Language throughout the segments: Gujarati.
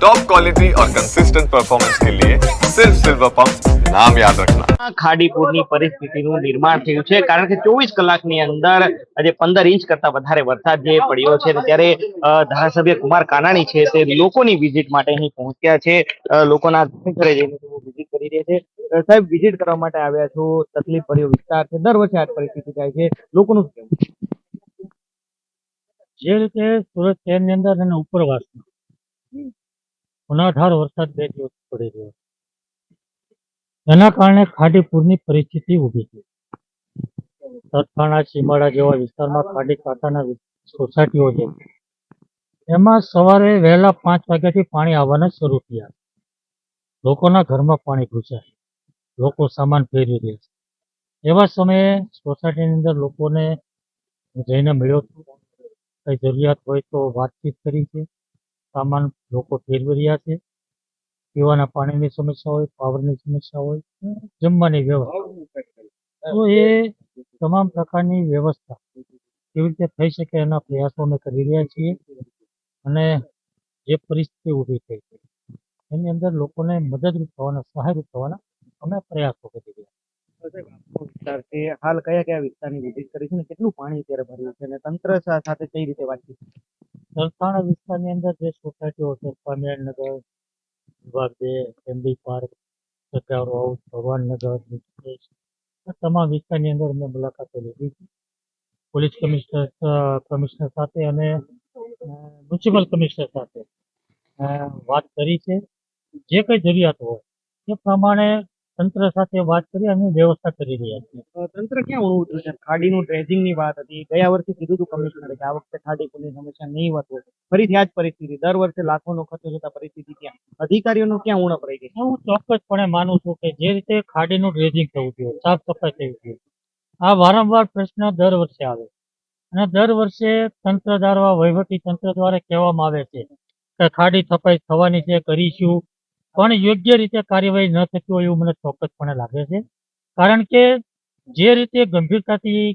टॉप क्वालिटी और कंसिस्टेंट परफॉर्मेंस के लिए सिर्फ सिल्वर पंप नाम याद रखना। ખાડીપુરની પરિસ્થિતિનું નિર્માણ થયું છે કારણ કે 24 કલાકની અંદર આજે 15 ઇંચ કરતા વધારે વરસાદ જે પડ્યો છે ત્યારે ધારાસભ્ય કુમાર કાનાણી છે તે લોકોની વિઝિટ માટે અહીં પહોંચ્યા છે. લોકોના ઘરે જઈને તેઓ વિઝિટ કરી રહ્યા છે. સાહેબ, વિઝિટ કરવા માટે આવ્યા છો, તકલીફ ભર્યો વિસ્તાર છે, દર વર્ષે આ પરિસ્થિતિ થાય છે, લોકોનું શું કહેવું છે? જે રીતે સુરત શહેરની અંદર અને ઉપરવાસમાં ઉનાધાર વરસાદ 2 દિવસ પડી રહ્યો છે, એના કારણે ખાડીપુરની પરિસ્થિતિ ઊભી થઈ. સરથાણા, ચીમાડા જેવા વિસ્તારમાં ખાડી કાંઠાના સોસાયટીઓ છે, એમાં સવારે વહેલા 5 વાગ્યાથી પાણી આવવાના શરૂ થયા. લોકોના ઘરમાં પાણી ઘૂસ્યા, લોકો સામાન ફેરવી રહ્યા છે. એવા સમયે સોસાયટીની અંદર લોકોને હું જઈને મળ્યો છું. કઈ જરૂરિયાત હોય તો વાતચીત કરી છે. સામાન લોકો ફેરવી રહ્યા છે. પીવાના પાણીની સમસ્યા હોય, પાવરની સમસ્યા હોય, જમવાની વ્યવસ્થા, તો એ તમામ પ્રકારની વ્યવસ્થા કેવી રીતે થઈ શકે એના પ્રયાસો અમે કરી રહ્યા છીએ. અને જે પરિસ્થિતિ ઊભી થઈ છે એની અંદર લોકોને મદદરૂપ થવાના, સહાયરૂપ થવાના અમે પ્રયાસો કરી રહ્યા છીએ. વિસ્તાર છે, હાલ કયા કયા વિસ્તારની વિઝિટ કરી છે ને કેટલું પાણી અત્યારે ભર્યું છે અને તંત્ર સાથે કઈ રીતે વાતચીત? સરથાણા વિસ્તારની અંદર જે સોસાયટીઓ છે, સ્વામિનારાયણનગર, વિભાગ 2, એમબી પાર્ક, સત્યારો હાઉસ, ભગવાનનગર, આ તમામ વિસ્તારની અંદર અમે મુલાકાતો લીધી છે. પોલીસ કમિશનર સાથે અને મ્યુનિસિપલ કમિશનર સાથે વાત કરી છે. જે કંઈ જરૂરિયાત હોય એ પ્રમાણે તંત્ર સાથે વાત કરી અને વ્યવસ્થા કરી રહ્યા છીએ. તંત્ર ક્યાં ઊણું છે? ખાડીનું ડ્રેજિંગની વાત હતી, ગયા વર્ષે કીધું હતું કમિશનરે કે આ વખતે ખાડીપુરની સમસ્યા નહીં હોય. ફરીથી આ જ પરિસ્થિતિ, દર વર્ષે લાખોનો ખર્ચો જતા પરિસ્થિતિ ક્યાં? અધિકારીઓનું ક્યાં ઉણપ રહી ગઈ? હું ચોક્કસપણે માનું છું કે જે રીતે ખાડીનું ડ્રેજિંગ થવું જોઈએ, સાફ સફાઈ થવી જોઈએ, આ વારંવાર પ્રશ્ન દર વર્ષે આવે અને દર વર્ષે તંત્ર દ્વારા, વહીવટી તંત્ર દ્વારા કહેવામાં આવે છે કે ખાડી સફાઈ થવાની છે, કરીશું, પણ યોગ્ય રીતે કાર્યવાહી ન થતી હોય એવું મને ચોક્કસપણે લાગે છે. કારણ કે જે રીતે ગંભીરતાથી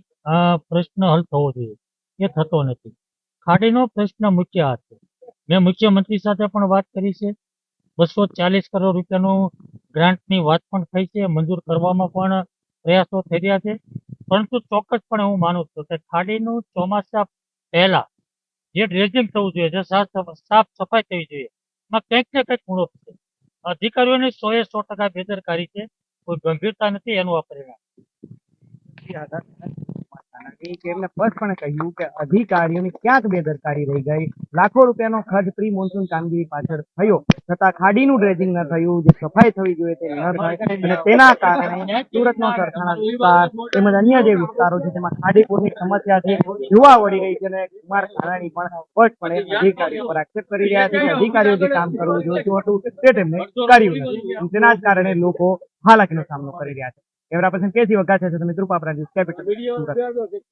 પ્રશ્ન હલ થવો જોઈએ એ થતો નથી. ખાડીનો પ્રશ્ન મુખ્ય આ છે. મેં મુખ્યમંત્રી સાથે પણ વાત કરી છે. 240 કરોડ રૂપિયાનું ગ્રાન્ટની વાત પણ થઈ છે, મંજૂર કરવામાં પણ પ્રયાસો થઈ રહ્યા છે. પરંતુ ચોક્કસપણે હું માનું છું કે ખાડીનું ચોમાસા પહેલા જે ડ્રેજિંગ થવું જોઈએ, જે સાફ સફાઈ થવી જોઈએ, એમાં કંઈક ને કંઈક ઉણપ છે. અધિકારીઓની 100% બેદરકારી છે, કોઈ ગંભીરતા નથી, એનું આ પરિણામ. એમને સ્પષ્ટપણે કહ્યું કે અધિકારીઓની ક્યાંક બેદરકારી રહી ગઈ. લાખો રૂપિયાનો ખર્ચ પ્રી મોન્સૂન કામગીરી પાછળ થયો છતાં ખાડીનું ડ્રેજિંગ ન થયું, જે સફાઈ થવી જોઈએ તે ન થાય અને તેના કારણે સુરતનો સરથાણા વિસ્તાર તેમજ અન્ય જે વિસ્તારો છે તેમાં ખાડીપુરની સમસ્યા છે જોવા મળી રહી છે. અને કુમાર કાનાણી પણ સ્પષ્ટપણે અધિકારીઓ પર આક્ષેપ કરી રહ્યા છે કે અધિકારીઓ જે કામ કરવું જોઈતું હતું તે તેમને કર્યું નથી. તેના જ કારણે લોકો હાલાકીનો સામનો કરી રહ્યા છે. કેમેરા પર્સન કેસી વઘાસિયા સાથે મિત્રો પાપરા ન્યૂઝ કેપિટલ સુરત.